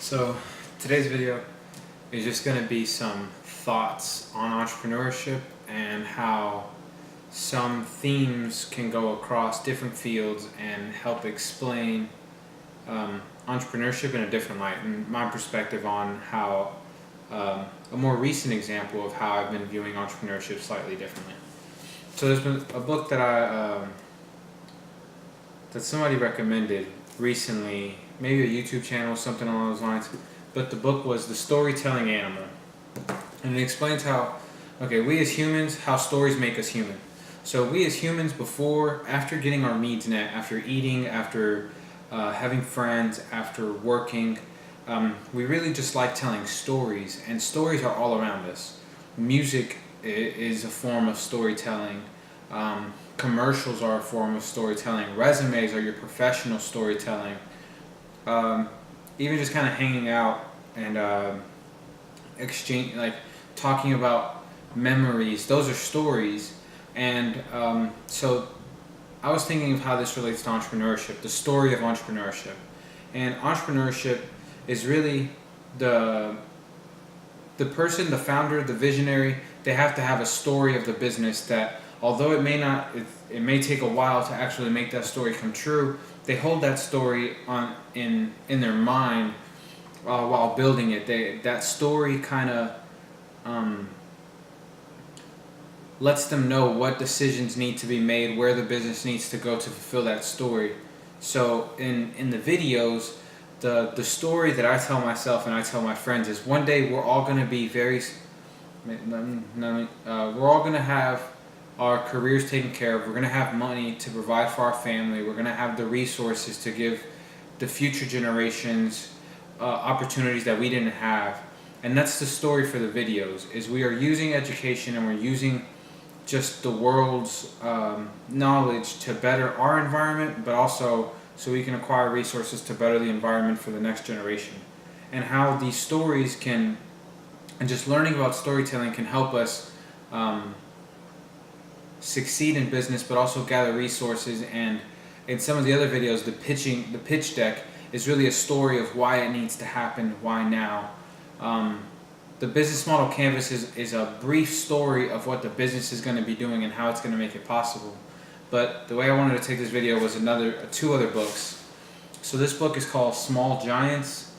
So today's video is just going to be some thoughts on entrepreneurship and how some themes can go across different fields and help explain entrepreneurship in a different light, and my perspective on how a more recent example of how I've been viewing entrepreneurship slightly differently. So there's been a book that somebody recommended recently, maybe a YouTube channel, something along those lines, but the book was The Storytelling Animal. And it explains how, we as humans, how stories make us human. So we as humans, after getting our needs met, after eating, after having friends, after working, we really just like telling stories, and stories are all around us. Music is a form of storytelling. Commercials are a form of storytelling. Resumes are your professional storytelling. Even just kind of hanging out and talking about memories, those are stories. And so I was thinking of how this relates to entrepreneurship, the story of entrepreneurship. And entrepreneurship is really the person, the founder, the visionary. They have to have a story of the business that, although it may take a while to actually make that story come true, they hold that story in their mind while building it. That story kind of lets them know what decisions need to be made, where the business needs to go to fulfill that story. So in the videos, the story that I tell myself and I tell my friends is, one day we're all going to be we're all going to have our careers taken care of. We're going to have money to provide for our family. We're going to have the resources to give the future generations opportunities that we didn't have. And that's the story for the videos, is we are using education and we're using just the world's knowledge to better our environment, but also so we can acquire resources to better the environment for the next generation. And how these stories and just learning about storytelling can help us succeed in business, but also gather resources. And in some of the other videos, the pitch deck is really a story of why it needs to happen, why now. The business model canvas is a brief story of what the business is going to be doing and how it's going to make it possible. But the way I wanted to take this video was two other books. So this book is called Small Giants,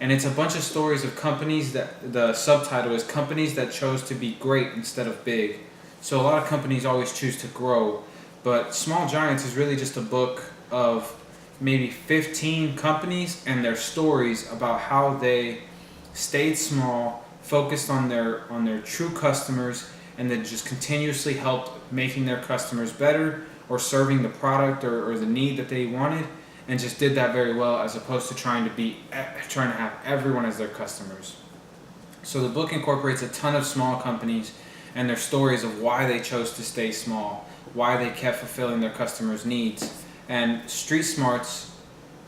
and it's a bunch of stories of companies that the subtitle is Companies That Chose to Be Great Instead of Big. So a lot of companies always choose to grow, but Small Giants is really just a book of maybe 15 companies and their stories about how they stayed small, focused on their true customers, and then just continuously helped making their customers better or serving the product or the need that they wanted, and just did that very well, as opposed to trying to have everyone as their customers. So the book incorporates a ton of small companies and their stories of why they chose to stay small, why they kept fulfilling their customers' needs. And Street Smarts,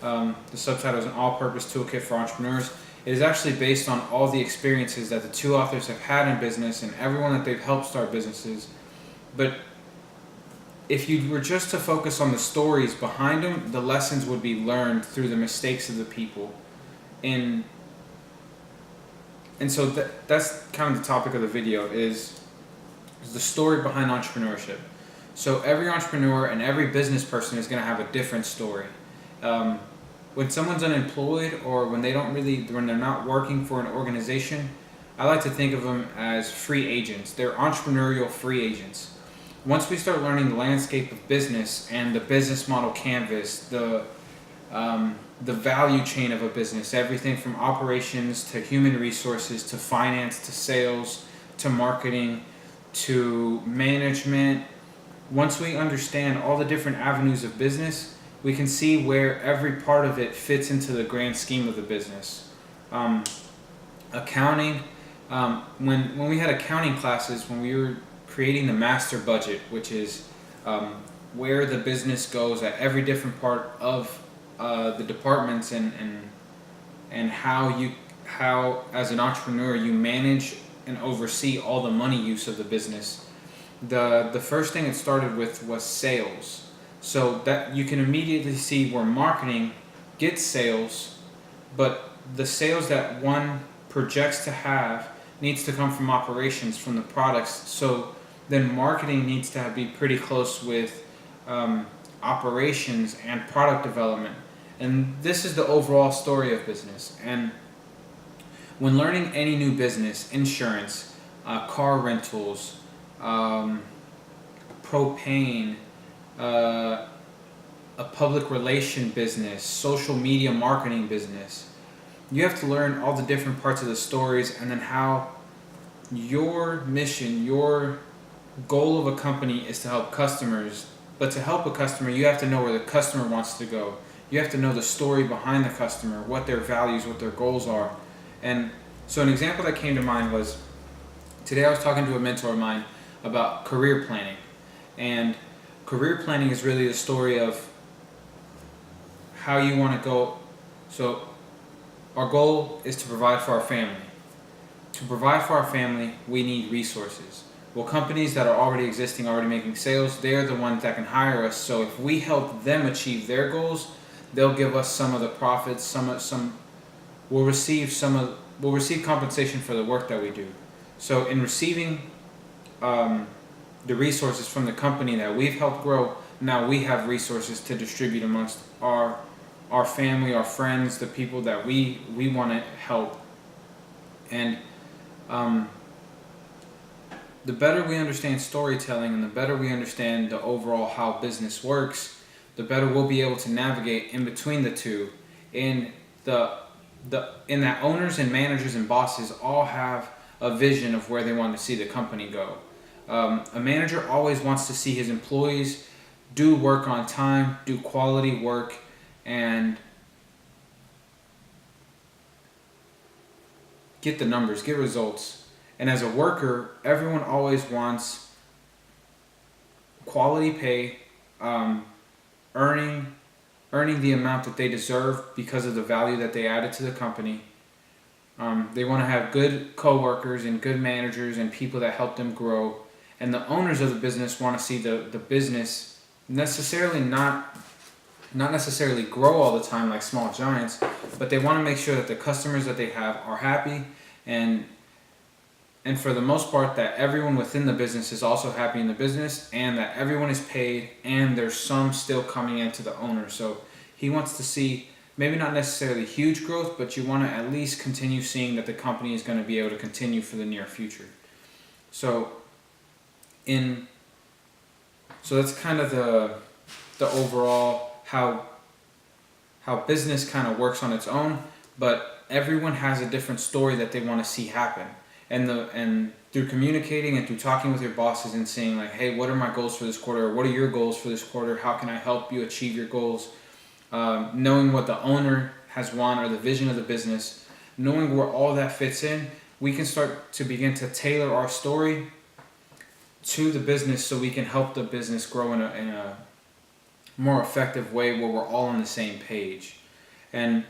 the subtitle is An All-Purpose Toolkit for Entrepreneurs. It is actually based on all the experiences that the two authors have had in business and everyone that they've helped start businesses. But if you were just to focus on the stories behind them, the lessons would be learned through the mistakes of the people. And so that's kind of the topic of the video, is the story behind entrepreneurship. So every entrepreneur and every business person is going to have a different story. When someone's unemployed, or when they're not working for an organization, I like to think of them as free agents. They're entrepreneurial free agents. Once we start learning the landscape of business and the business model canvas, the value chain of a business, everything from operations to human resources to finance to sales to marketing to management, once we understand all the different avenues of business, we can see where every part of it fits into the grand scheme of the business. Accounting, when we had accounting classes, when we were creating the master budget, which is where the business goes at every different part of the departments, and how as an entrepreneur you manage and oversee all the money use of the business. The first thing it started with was sales. So that you can immediately see where marketing gets sales, but the sales that one projects to have needs to come from operations, from the products. So then marketing needs to be pretty close with operations and product development. And this is the overall story of business. And when learning any new business, insurance, car rentals, propane, a public relation business, social media marketing business, you have to learn all the different parts of the stories, and then how your mission, your goal of a company is to help customers. But to help a customer, you have to know where the customer wants to go. You have to know the story behind the customer, what their values, what their goals are. And so an example that came to mind was, today I was talking to a mentor of mine about career planning. And career planning is really the story of how you want to go. So our goal is to provide for our family. To provide for our family, we need resources. Well, companies that are already existing, already making sales, they're the ones that can hire us. So if we help them achieve their goals, they'll give us some of the profits. We'll receive compensation for the work that we do. So in receiving the resources from the company that we've helped grow, now we have resources to distribute amongst our family, our friends, the people that we want to help. And the better we understand storytelling, and the better we understand the overall how business works, the better we'll be able to navigate in between the two. In that owners and managers and bosses all have a vision of where they want to see the company go. A manager always wants to see his employees do work on time, do quality work, and get the numbers, get results. And as a worker, everyone always wants quality pay, earning the amount that they deserve because of the value that they added to the company. They want to have good coworkers and good managers and people that help them grow. And the owners of the business want to see the business not necessarily grow all the time like small giants, but they want to make sure that the customers that they have are happy, and for the most part that everyone within the business is also happy in the business, and that everyone is paid, and there's some still coming into the owner. So he wants to see maybe not necessarily huge growth, but you want to at least continue seeing that the company is going to be able to continue for the near future. So that's kind of the overall how business kind of works on its own, but everyone has a different story that they want to see happen. And through communicating and through talking with your bosses and saying like, hey, what are my goals for this quarter? Or what are your goals for this quarter? How can I help you achieve your goals? Knowing what the owner has won or the vision of the business, knowing where all that fits in, we can start to begin to tailor our story to the business so we can help the business grow in a more effective way where we're all on the same page. And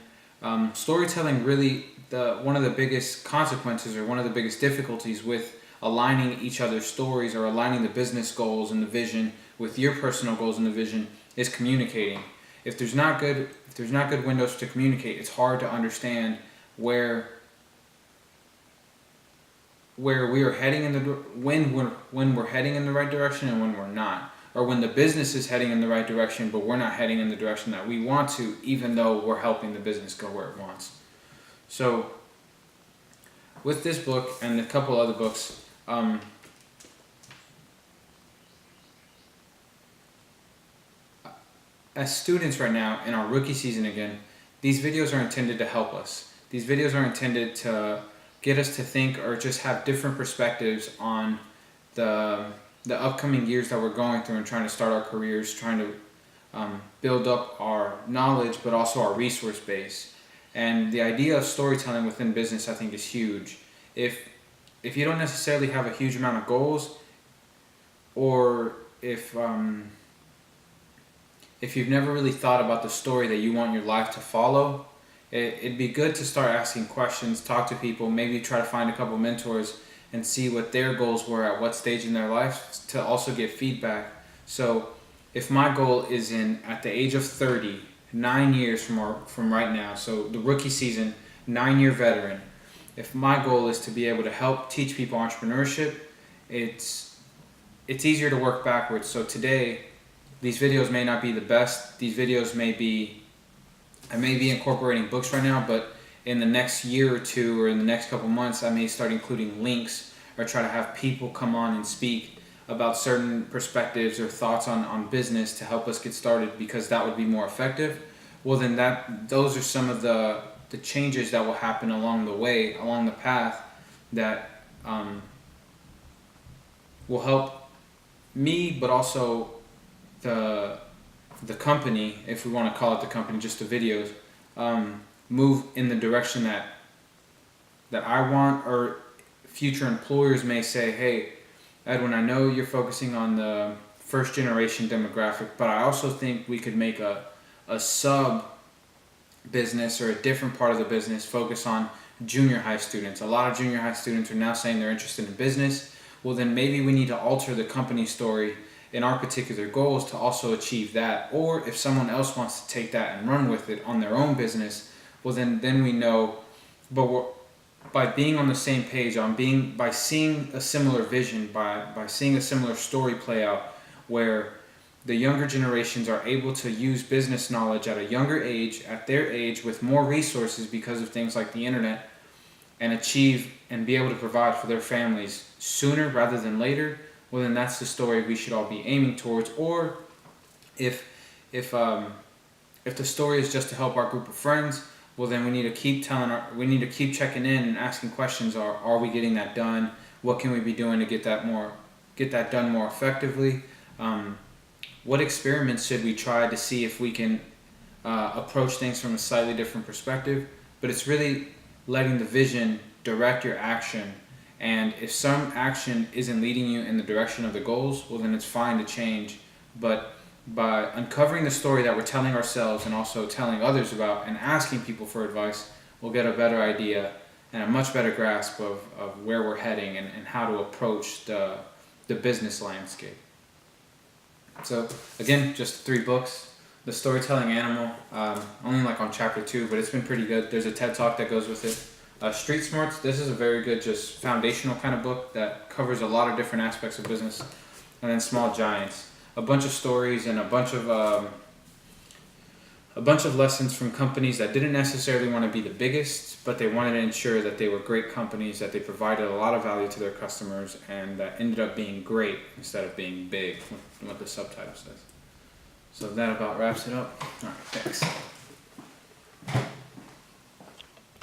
storytelling really, one of the biggest consequences or one of the biggest difficulties with aligning each other's stories or aligning the business goals and the vision with your personal goals and the vision is communicating. If there's not good windows to communicate, it's hard to understand where we are heading when we're heading in the right direction and when we're not, or when the business is heading in the right direction but we're not heading in the direction that we want to, even though we're helping the business go where it wants. So with this book and a couple other books, as students right now in our rookie season again, these videos are intended to help us. These videos are intended to get us to think or just have different perspectives on the upcoming years that we're going through and trying to start our careers, trying to build up our knowledge but also our resource base. And the idea of storytelling within business, I think, is huge. If you don't necessarily have a huge amount of goals, or if you've never really thought about the story that you want your life to follow, it'd be good to start asking questions, talk to people, maybe try to find a couple mentors and see what their goals were at what stage in their life, to also get feedback. So if my goal is at the age of 30, 9 years from right now, so the rookie season, 9-year veteran, if my goal is to be able to help teach people entrepreneurship, it's easier to work backwards. So today, these videos may not be the best. These videos I may be incorporating books right now, but in the next year or two, or in the next couple months, I may start including links or try to have people come on and speak about certain perspectives or thoughts on business to help us get started, because that would be more effective. Well, then those are some of the changes that will happen along the way, along the path, that will help me, but also the company, if we want to call it the company, just the videos, move in the direction that I want. Or future employers may say, hey, Edwin, I know you're focusing on the first generation demographic, but I also think we could make a sub business or a different part of the business focus on junior high students. A lot of junior high students are now saying they're interested in business. Well, then maybe we need to alter the company story in our particular goals to also achieve that. Or if someone else wants to take that and run with it on their own business, well, then we know. But by being on the same page, by seeing a similar vision, by seeing a similar story play out, where the younger generations are able to use business knowledge at a younger age, at their age, with more resources because of things like the internet, and achieve and be able to provide for their families sooner rather than later, well, then that's the story we should all be aiming towards. Or if the story is just to help our group of friends, well, then we need to keep checking in and asking questions. Are we getting that done? What can we be doing to get that done more effectively? What experiments should we try to see if we can approach things from a slightly different perspective? But it's really letting the vision direct your action. And if some action isn't leading you in the direction of the goals, well, then it's fine to change. But by uncovering the story that we're telling ourselves and also telling others about and asking people for advice, we'll get a better idea and a much better grasp of where we're heading and how to approach the business landscape. So again, just 3 books. The Storytelling Animal, only like on chapter 2, but it's been pretty good. There's a TED Talk that goes with it. Street Smarts, this is a very good, just foundational kind of book that covers a lot of different aspects of business. And then Small Giants, a bunch of stories and a bunch of lessons from companies that didn't necessarily want to be the biggest, but they wanted to ensure that they were great companies, that they provided a lot of value to their customers, and that ended up being great instead of being big, what the subtitle says. So that about wraps it up. All right, thanks.